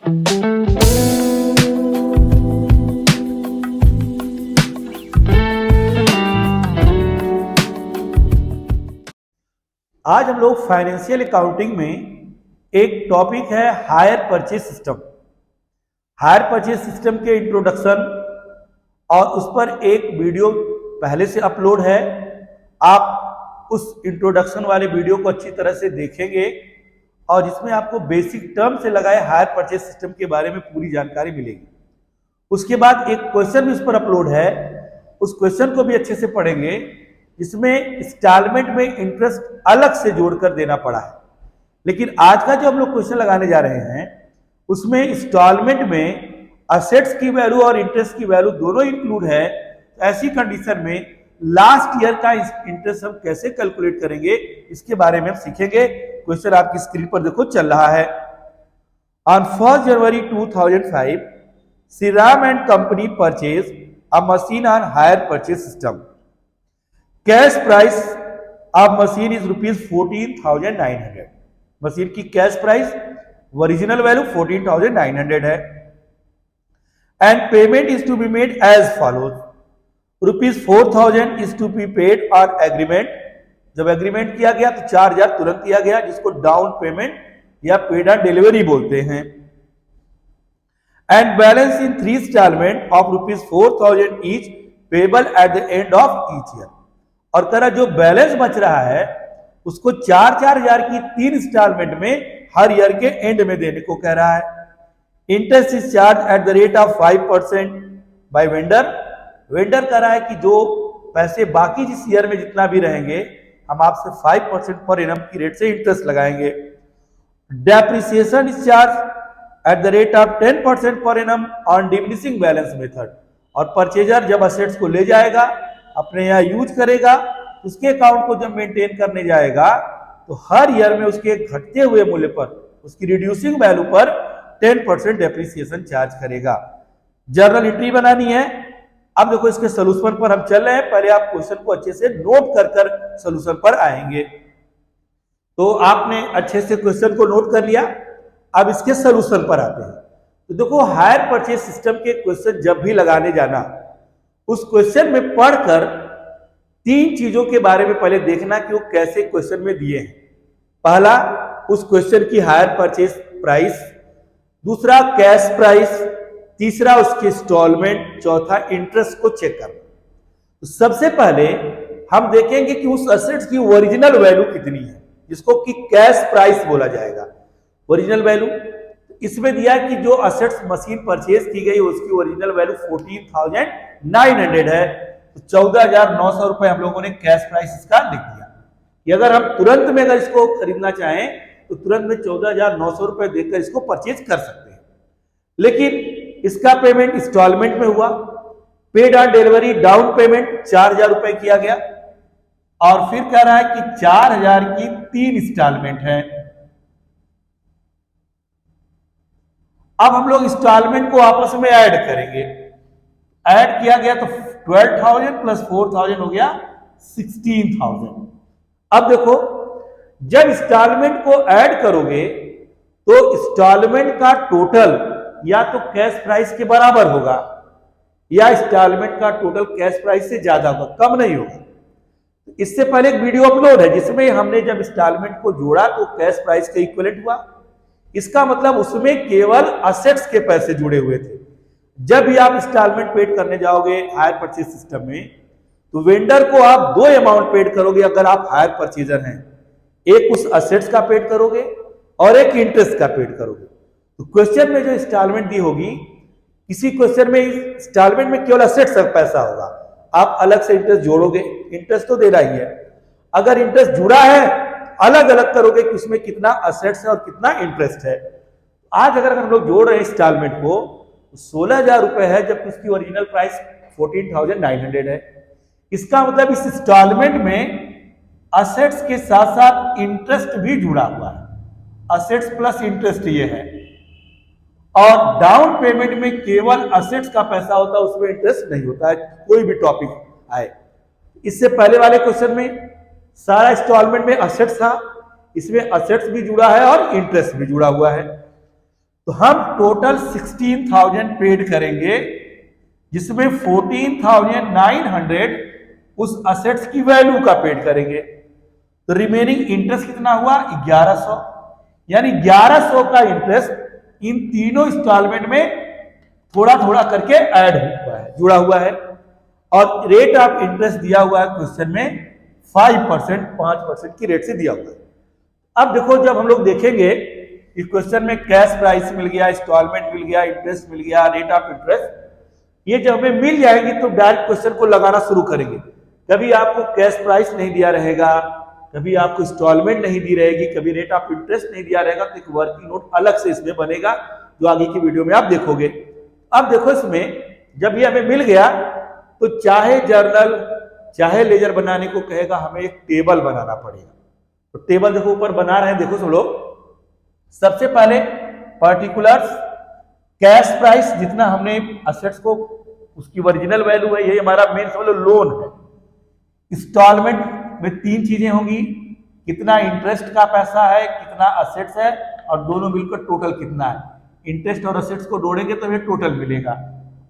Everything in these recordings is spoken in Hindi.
आज हम लोग फाइनेंशियल अकाउंटिंग में एक टॉपिक है higher purchase system. Higher purchase system के इंट्रोडक्शन और उस पर एक वीडियो पहले से अपलोड है। आप उस इंट्रोडक्शन वाले वीडियो को अच्छी तरह से देखेंगे और जिसमें आपको बेसिक टर्म से लगाए हायर परचेज सिस्टम के बारे में पूरी जानकारी मिलेगी। उसके बाद एक क्वेश्चन भी उस पर अपलोड है, उस क्वेश्चन को भी अच्छे से पढ़ेंगे, जिसमें इंस्टॉलमेंट में इंटरेस्ट अलग से जोड़कर देना पड़ा है। लेकिन आज का जो हम लोग क्वेश्चन लगाने जा रहे हैं उसमें इंस्टॉलमेंट में असेट्स की वैल्यू और इंटरेस्ट की वैल्यू दोनों इंक्लूड है। तो ऐसी कंडीशन में लास्ट ईयर का इंटरेस्ट हम कैसे कैलकुलेट करेंगे इसके बारे में हम सीखेंगे। क्वेश्चन आपकी स्क्रीन पर देखो चल रहा है। On 1 January 2005 Shriram and company purchase a machine on hire purchase system. Cash price of machine is ₹14,900। Machine की कैश प्राइस ओरिजिनल वैल्यू 14,900 है। And payment is to be made as follows. ₹4,000 is to be paid on agreement. जब एग्रीमेंट किया गया तो 4,000 तुरंत दिया गया, जिसको डाउन पेमेंट या पेड ऑन डिलीवरी बोलते हैं। And balance in 3 instalment of ₹4,000 each payable at the end of each year. और तरह जो बैलेंस बच रहा है उसको 4-4 हजार की 3 इंस्टॉलमेंट में हर ईयर के एंड में देने को कह रहा है। Interest is charge at the rate of 5% by vendor. Vendor कह रहा है कि जो पैसे बाकी जिस ईयर में जितना भी रहेंगे हम आपसे 5% पर एनम की रेट से इंटरेस्ट लगाएंगे। Depreciation is charge at the rate of 10% per annum on diminishing balance method. और परचेजर जब असेट्स को ले जाएगा अपने यहाँ यूज करेगा, उसके अकाउंट को जब मेंटेन करने जाएगा तो हर ईयर में उसके घटते हुए मूल्य पर, उसकी रिड्यूसिंग वैल्यू पर 10% डेप्रिसिएशन चार्ज करेगा। जर्नल एंट्री बनानी है। अब देखो इसके सोल्यूशन पर हम चल रहे हैं, पहले आप क्वेश्चन को अच्छे से नोट कर सोल्यूशन पर आएंगे। तो आपने अच्छे से क्वेश्चन को नोट कर लिया, अब इसके सोल्यूशन पर आते हैं। तो देखो हायर परचेज सिस्टम के क्वेश्चन जब भी लगाने जाना, उस क्वेश्चन में पढ़कर 3 चीजों के बारे में पहले देखना कि वो कैसे क्वेश्चन में दिए हैं। पहला, उस क्वेश्चन की हायर परचेज प्राइस, दूसरा कैश प्राइस, तीसरा उसके इंस्टॉलमेंट, चौथा इंटरेस्ट को चेक करना। तो सबसे पहले हम देखेंगे कि उस असेट्स की ओरिजिनल वैल्यू कितनी है, जिसको कि कैश प्राइस बोला जाएगा। ओरिजिनल वैल्यू इसमें दिया है कि जो असेट्स मशीन परचेज की गई उसकी ओरिजिनल वैल्यू 14,900 है। तो 14,900 रुपए हम लोगों ने कैश प्राइस इसका लिख दिया कि अगर हम तुरंत में अगर इसको खरीदना चाहें तो तुरंत में 14,900 रुपए देकर इसको परचेज कर सकते हैं। लेकिन इसका पेमेंट इंस्टॉलमेंट में हुआ, paid on delivery down payment 4,000 रुपए किया गया और फिर कह रहा है कि 4,000 की 3 इंस्टॉलमेंट है। अब हम लोग इंस्टॉलमेंट को आपस में ऐड करेंगे। ऐड किया गया तो 12,000 प्लस 4,000 हो गया 16,000। अब देखो जब इंस्टॉलमेंट को ऐड करोगे तो इंस्टॉलमेंट का टोटल या तो कैश प्राइस के बराबर होगा या इंस्टॉलमेंट का टोटल कैश प्राइस से ज्यादा होगा, कम नहीं होगा। इससे पहले एक वीडियो अपलोड है जिसमें हमने जब इंस्टॉलमेंट को जोड़ा तो कैश प्राइस का इक्विवेलेंट हुआ। इसका मतलब उसमें केवल असेट्स के पैसे जुड़े हुए थे। जब भी आप इंस्टॉलमेंट पेड करने जाओगे हायर परचेज सिस्टम में तो वेंडर को आप 2 अमाउंट पेड करोगे अगर आप हायर परचेजर हैं। एक उस असेट्स का पेड करोगे और एक इंटरेस्ट का पेड करोगे। तो क्वेश्चन में जो इंस्टॉलमेंट दी होगी, किसी क्वेश्चन में इंस्टॉलमेंट में केवल असेट्स का पैसा होगा, आप अलग से इंटरेस्ट जोड़ोगे, इंटरेस्ट तो देना ही है। अगर इंटरेस्ट जुड़ा है अलग अलग करोगे कि उसमें कितना असेट्स है और कितना इंटरेस्ट है। आज अगर हम लोग जोड़ रहे हैं इंस्टॉलमेंट को तो 16,000 रुपए है, जबकि उसकी ओरिजिनल प्राइस 14,900 है। इसका मतलब इस इंस्टॉलमेंट में असेट्स के साथ साथ इंटरेस्ट भी जुड़ा हुआ है। असेट्स प्लस इंटरेस्ट ये है। और डाउन पेमेंट में केवल असेट्स का पैसा होता है, उसमें इंटरेस्ट नहीं होता है, कोई भी टॉपिक आए। इससे पहले वाले क्वेश्चन में सारा इंस्टॉलमेंट में असेट्स था, इसमें असेट्स भी जुड़ा है और इंटरेस्ट भी जुड़ा हुआ है। तो हम टोटल 16,000 पेड करेंगे, जिसमें 14,900 उस असेट्स की वैल्यू का पेड करेंगे। तो रिमेनिंग इंटरेस्ट कितना हुआ? 1100। यानी 1100 का इंटरेस्ट इन तीनों इंस्टॉलमेंट में थोड़ा थोड़ा करके ऐड हुआ है, जुड़ा हुआ है। और रेट ऑफ इंटरेस्ट दिया हुआ है क्वेश्चन में 5% की रेट से दिया हुआ है। अब देखो, जब हम लोग देखेंगे इस क्वेश्चन में कैश प्राइस मिल गया, इंस्टॉलमेंट मिल गया, इंटरेस्ट मिल गया, रेट ऑफ इंटरेस्ट, ये जब हमें मिल जाएंगे तो डायरेक्ट क्वेश्चन को लगाना शुरू करेंगे। कभी आपको कैश प्राइस नहीं दिया रहेगा, कभी आपको इंस्टॉलमेंट नहीं दी रहेगी, कभी रेट ऑफ इंटरेस्ट नहीं दिया रहेगा, तो एक वर्किंग नोट अलग से इसमें बनेगा जो आगे की वीडियो में आप देखोगे। अब देखो, इसमें जब ये हमें मिल गया तो चाहे जर्नल चाहे लेजर बनाने को कहेगा, हमें एक टेबल बनाना पड़ेगा। तो टेबल देखो ऊपर बना रहे हैं, देखो सब लोग। सबसे पहले पर्टिकुलर्स कैश प्राइस, जितना हमने असेट्स को उसकी ओरिजिनल वैल्यू है, ये हमारा मेन समझ लो लोन है। इंस्टॉलमेंट में तीन चीजें होंगी, कितना इंटरेस्ट का पैसा है, कितना असेट्स है, और दोनों मिलकर टोटल कितना है। इंटरेस्ट और असेट्स को जोड़ेंगे तो ये टोटल मिलेगा,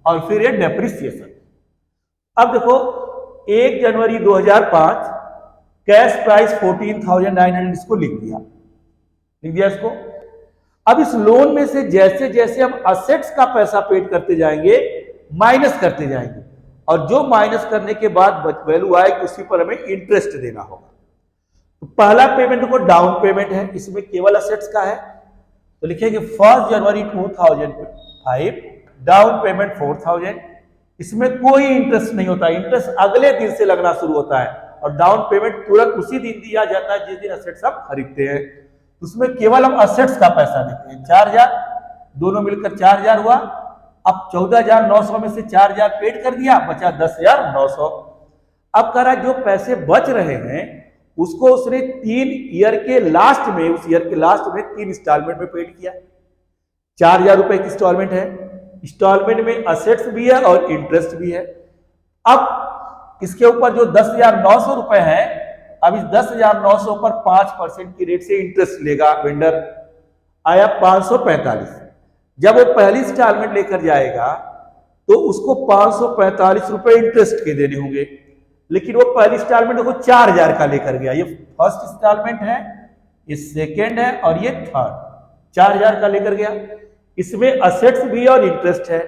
और फिर ये डेप्रिसिएशन। अब देखो, 1 जनवरी 2005 कैश प्राइस 14,900, इसको लिख दिया इसको। अब इस लोन में से जैसे जैसे हम असेट्स का पैसा पेड करते जाएंगे, माइनस करते जाएंगे, और जो माइनस करने के बाद वैल्यू आएगी उसी पर हमें इंटरेस्ट देना होगा। तो पहला पेमेंट देखो डाउन पेमेंट है, इसमें केवल असेट्स का है, तो लिखेंगे 1 जनवरी 2005 डाउन पेमेंट 4,000। इसमें कोई इंटरेस्ट नहीं होता, इंटरेस्ट अगले दिन से लगना शुरू होता है, और डाउन पेमेंट तुरंत उसी दिन दिया जाता है जिस दिन असेट्स आप खरीदते हैं। उसमें केवल हम असेट्स का पैसा देते हैं 4,000, दोनों मिलकर 4,000 हुआ। अब 14,900 में से 4,000 पेड कर दिया, बचा 10,900। अब कह रहा जो पैसे बच रहे हैं उसको उसने 3 ईयर के लास्ट में, उस ईयर के लास्ट में 3 इंस्टॉलमेंट में पेड किया। 4,000 रुपए की इंस्टॉलमेंट है, इंस्टॉलमेंट में असेट्स भी है और इंटरेस्ट भी है। अब इसके ऊपर जो 10,900 रुपए है, अब इस 10,900 पर 5% की रेट से इंटरेस्ट लेगा वेंडर, आया 545। जब वो पहली इंस्टॉलमेंट लेकर जाएगा तो उसको 545 रुपए इंटरेस्ट के देने होंगे, लेकिन वो पहली इंस्टॉलमेंट देखो 4,000 का लेकर गया। ये फर्स्ट इंस्टॉलमेंट है, ये सेकेंड है, और ये थर्ड, 4,000 का लेकर गया। इसमें असेट्स भी और इंटरेस्ट है,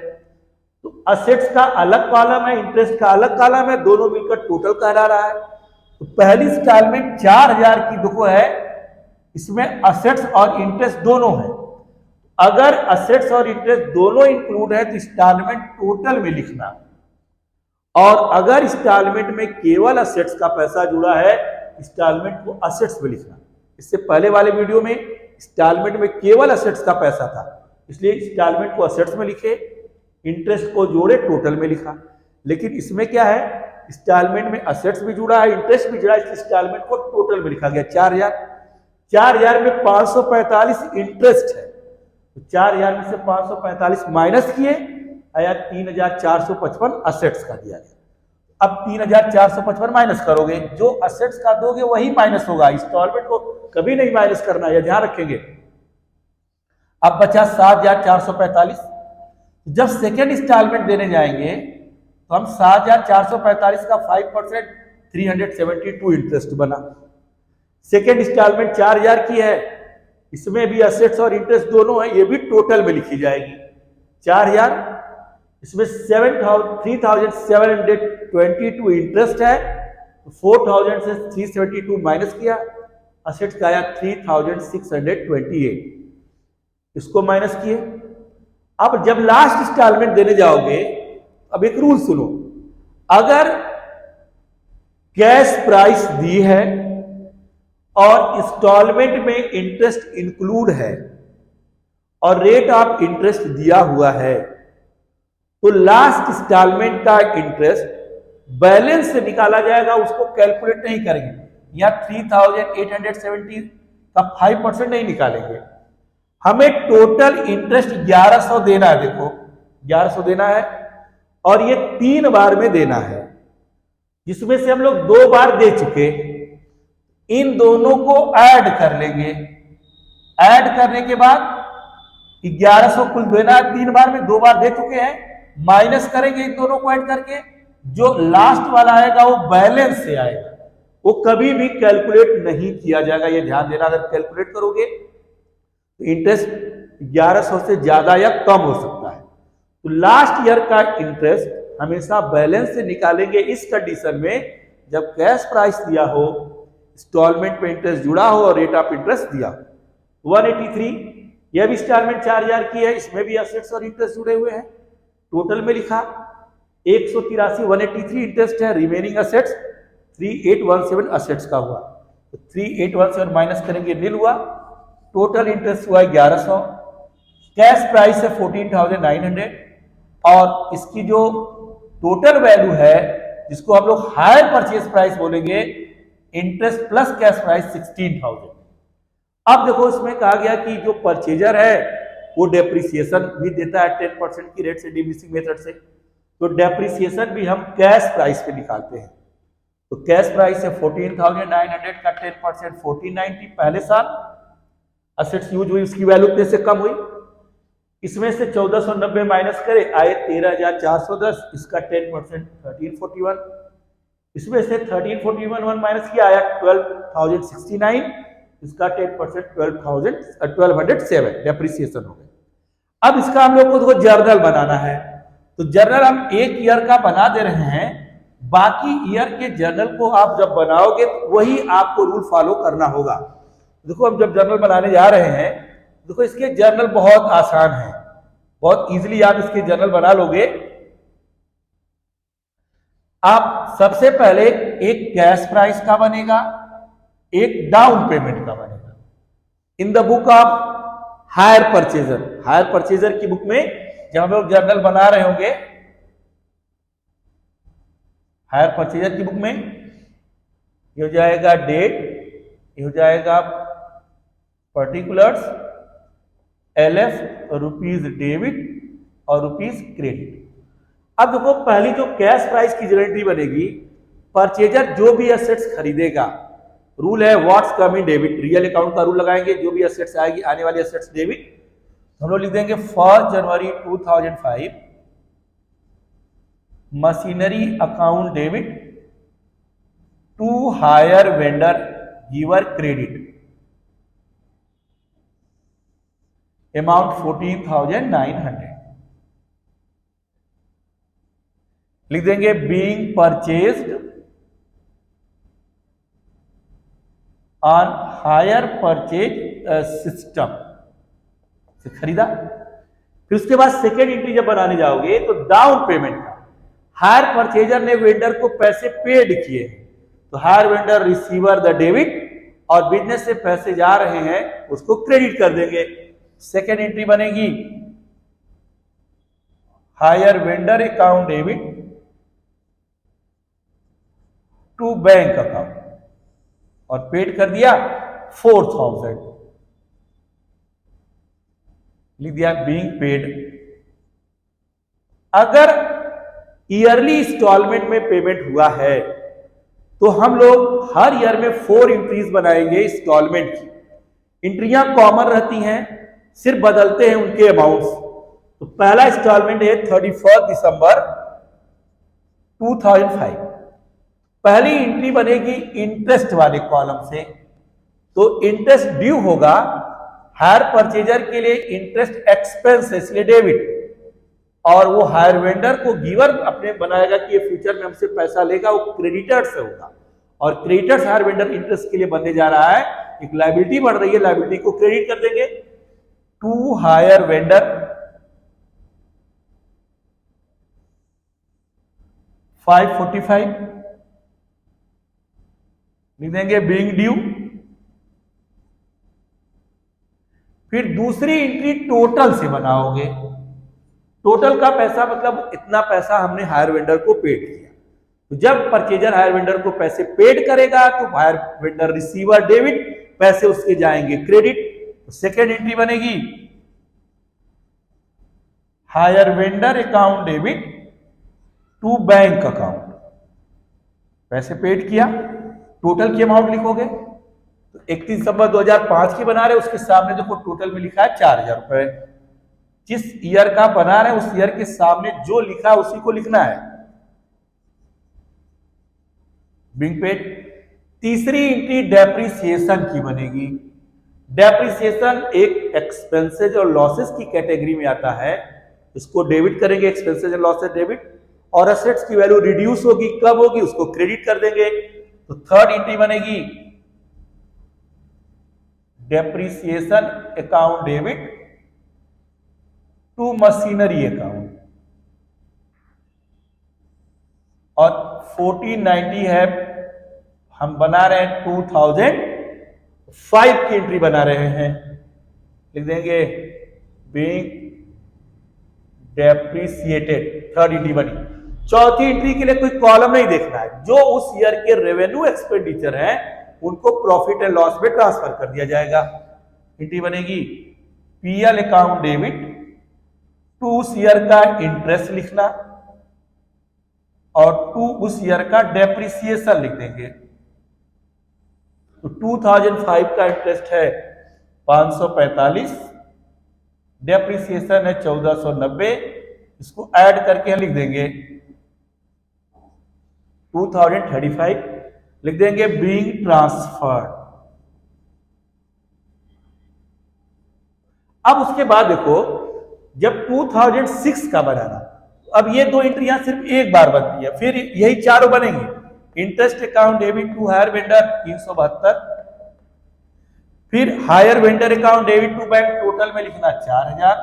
तो असेट्स का अलग कॉलम है, इंटरेस्ट का अलग कॉलम है, दोनों मिलकर टोटल कहला रहा है। तो पहली इंस्टॉलमेंट 4,000 की देखो है, इसमें असेट्स और इंटरेस्ट दोनों है। अगर असेट्स और इंटरेस्ट दोनों इंक्लूड है तो इंस्टॉलमेंट टोटल में लिखना, और अगर इंस्टॉलमेंट में केवल असेट्स का पैसा जुड़ा है, इंस्टॉलमेंट को असेट्स में लिखना। इससे पहले वाले वीडियो में इंस्टॉलमेंट में केवल असेट्स का पैसा था, इसलिए इंस्टॉलमेंट को असेट्स में लिखे, इंटरेस्ट को जोड़े टोटल में लिखा। लेकिन इसमें क्या है, इंस्टॉलमेंट में असेट्स भी जुड़ा है, इंटरेस्ट भी जुड़ा है, इसलिए इंस्टॉलमेंट को टोटल में लिखा गया 4,000। 4,000 में 545 इंटरेस्ट है, तो 4,000 में से 545 माइनस किए, आया 3,455 असेट्स का दिया गया। अब 3,455 माइनस करोगे, जो असेट्स का दोगे वही माइनस होगा, इंस्टॉलमेंट को कभी नहीं माइनस करना है, ध्यान रखेंगे। अब बचा 7,445। जब सेकेंड इंस्टॉलमेंट देने जाएंगे तो हम 7,445 का 5% 372 इंटरेस्ट बना। सेकेंड इंस्टॉलमेंट 4,000 की है, इसमें भी असेट्स और इंटरेस्ट दोनों है, ये भी टोटल में लिखी जाएगी 4,000। इसमें 3,722 इंटरेस्ट है, तो 4,000 से 372 माइनस किया, असेट्स का आया 3,628, इसको माइनस किए। अब जब लास्ट इंस्टॉलमेंट देने जाओगे, अब एक रूल सुनो, अगर कैश प्राइस दी है और इंस्टॉलमेंट में इंटरेस्ट इंक्लूड है और रेट ऑफ इंटरेस्ट दिया हुआ है, तो लास्ट इंस्टॉलमेंट का इंटरेस्ट बैलेंस से निकाला जाएगा, उसको कैलकुलेट नहीं करेंगे। या 3,870 का 5% नहीं निकालेंगे, हमें टोटल इंटरेस्ट 1,100 देना है। देखो 1,100 देना है, और ये 3 बार में देना है, जिसमें से हम लोग 2 बार दे चुके। इन दोनों को ऐड कर लेंगे, ऐड करने के बाद 1100 कुल देना है 3 बार में, 2 बार दे चुके हैं, माइनस करेंगे इन दोनों को ऐड करके, जो लास्ट वाला आएगा वो बैलेंस से आएगा, वो कभी भी कैलकुलेट नहीं किया जाएगा, ये ध्यान देना। अगर कैलकुलेट करोगे तो इंटरेस्ट 1100 से ज्यादा या कम हो सकता है। तो लास्ट ईयर का इंटरेस्ट हमेशा बैलेंस से निकालेंगे इस कंडीशन में जब कैश प्राइस दिया हो, इंस्टॉलमेंट पे इंटरेस्ट जुड़ा हो और रेट ऑफ इंटरेस्ट दिया हो। 183 यह भी इंस्टॉलमेंट 4000 की है, इसमें भी असेट्स और इंटरेस्ट जुड़े हुए हैं। टोटल में लिखा 183 183 इंटरेस्ट है, रिमेनिंग असेट्स 3817 असेट्स का हुआ। तो 3817 माइनस करेंगे नील हुआ, टोटल इंटरेस्ट हुआ 1100, कैश प्राइस है 14,900 और इसकी जो टोटल वैल्यू है जिसको हम लोग हायर परचेज प्राइस बोलेंगे, इंटरेस्ट प्लस कैश प्राइस 16,000। अब देखो इसमें कहा गया कि जो परचेजर है वो डेप्रिसिएशन भी देता है 10% की रेट से, डिमिनिशिंग मेथड से, तो डेप्रिसिएशन भी हम कैश प्राइस पे निकालते हैं। तो कैश प्राइस है 14,900 का 10% 1490 पहले साल असेट्स यूज हुई, उसकी वैल्यू कितने से कम हुई, इसमें से 1490 माइनस करे आए 13,410, इसका 10% 1341, इसमें से 1341 माइनस किया आया 12,069, इसका 10% 1207 डेप्रिसिएशन हो गया। अब इसका हम लोग को जर्नल बनाना है, तो जर्नल हम एक ईयर का बना दे रहे हैं, बाकी ईयर के जर्नल को आप जब बनाओगे तो वही आपको रूल फॉलो करना होगा। देखो हम जब जर्नल बनाने जा रहे हैं, देखो इसके जर्नल बहुत आसान है, बहुत इजीली आप इसके जर्नल बना लोगे। आप सबसे पहले एक कैश प्राइस का बनेगा, एक डाउन पेमेंट का बनेगा। In the book of hire purchaser की बुक में जब हम लोग जर्नल बना रहे होंगे, हायर परचेजर की बुक में ये हो जाएगा डेट, ये हो जाएगा पर्टिकुलर्स, LF रुपीज डेबिट और रुपीज क्रेडिट। अब देखो पहली जो कैश प्राइस की एंट्री बनेगी, परचेजर जो भी एसेट्स खरीदेगा, रूल है what's come in debit, real account का रूल लगाएंगे, जो भी एसेट्स आएगी आने वाली एसेट्स डेबिट, हम लोग लिख देंगे 1 जनवरी 2005 machinery account debit to hire vendor giver credit amount 14,900, लिख देंगे being purchased on hire purchase system से खरीदा। फिर उसके बाद सेकेंड एंट्री जब बनाने जाओगे तो डाउन पेमेंट का, हायर परचेजर ने वेंडर को पैसे पेड किए, तो hire vendor receiver the debit, और बिजनेस से पैसे जा रहे हैं उसको क्रेडिट कर देंगे। सेकेंड एंट्री बनेगी hire vendor account debit to bank account, और पेड कर दिया 4,000, लिख दिया बीइंग पेड। अगर ईयरली इंस्टॉलमेंट में पेमेंट हुआ है तो हम लोग हर ईयर में 4 एंट्रीज बनाएंगे इंस्टॉलमेंट की। एंट्रियां कॉमन रहती हैं, सिर्फ बदलते हैं उनके अमाउंट्स। तो पहला इंस्टॉलमेंट है 31 दिसंबर 2005, पहली एंट्री बनेगी इंटरेस्ट वाले कॉलम से, तो इंटरेस्ट ड्यू होगा हायर परचेजर के लिए, इंटरेस्ट एक्सपेंस है इसलिए डेबिट, और वो हायर वेंडर को गिवर अपने बनाएगा कि ये फ्यूचर में हमसे पैसा लेगा, वो क्रेडिटर से होगा, और क्रेडिटर्स हायर वेंडर इंटरेस्ट के लिए बनने जा रहा है, एक लायबिलिटी बढ़ रही है, लायबिलिटी को क्रेडिट कर देंगे टू हायर वेंडर 545, लिख देंगे बीइंग ड्यू। फिर दूसरी एंट्री टोटल से बनाओगे, टोटल का पैसा मतलब इतना पैसा हमने हायर वेंडर को पेड किया, तो जब परचेजर हायर वेंडर को पैसे पेड करेगा तो हायर वेंडर रिसीवर डेबिट, पैसे उसके जाएंगे क्रेडिट। तो सेकेंड एंट्री बनेगी hire vendor account debit to bank account, पैसे पेड किया, टोटल की अमाउंट लिखोगे, तो 31 दिसंबर 2005 की बना रहे, उसके सामने देखो टोटल में लिखा है 4,000 रुपए, जिस ईयर का बना रहे हैं उस ईयर के सामने जो लिखा उसी को लिखना है। Being paid. तीसरी एंट्री डेप्रिसिएशन की बनेगी। डेप्रिसिएशन एक एक्सपेंसेज और लॉसेस की कैटेगरी में आता है, इसको डेबिट करेंगे, एक्सपेंसेज एंड लॉसेस डेबिट। और असेट्स की वैल्यू रिड्यूस होगी, कब होगी, उसको क्रेडिट कर देंगे। तो थर्ड एंट्री बनेगी depreciation account debit to machinery account. और 1490 है, हम बना रहे हैं 2005 की एंट्री बना रहे हैं, लिख देंगे बीइंग डेप्रिसिएटेड। थर्ड एंट्री बनी। चौथी एंट्री के लिए कोई कॉलम नहीं देखना है, जो उस ईयर के रेवेन्यू एक्सपेंडिचर हैं उनको प्रॉफिट एंड लॉस में ट्रांसफर कर दिया जाएगा। एंट्री बनेगी पीएल अकाउंट डेबिट टू उस ईयर का इंटरेस्ट लिखना और टू उस ईयर का डेप्रिसिएशन लिख देंगे। तो 2005 का इंटरेस्ट है 545, डेप्रिसिएशन है 1490, इसको ऐड करके लिख देंगे 2035, लिख देंगे बीइंग ट्रांसफर्ड। अब उसके बाद देखो, जब 2006 का बनाना, अब ये दो एंट्री यहां सिर्फ एक बार बनती है, फिर यही चारों बनेंगे। Interest account debit to hire vendor 372, फिर hire vendor account debit to bank total में लिखना 4000,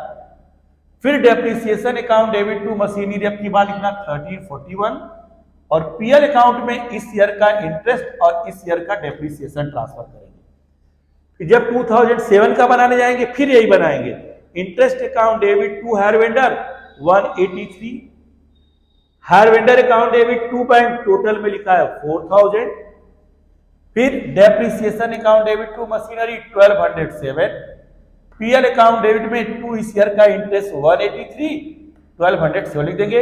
फिर depreciation account debit to machinery अब की बात लिखना 1341, और पीएल अकाउंट में इस ईयर का इंटरेस्ट और इस ईयर का डेप्रिसिएशन ट्रांसफर करेंगे। जब 2007 का बनाने जाएंगे फिर यही बनाएंगे। Interest account debit to hire vendor 183, hire vendor account debit to bank total में लिखा है 4000, फिर depreciation account debit to machinery 1207, PL account debit में टू इस ईयर का इंटरेस्ट 183, 1207 लिख देंगे।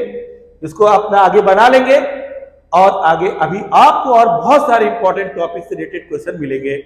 इसको अपना आगे बना लेंगे और आगे अभी आपको और बहुत सारे इंपॉर्टेंट टॉपिक से रिलेटेड क्वेश्चन मिलेंगे।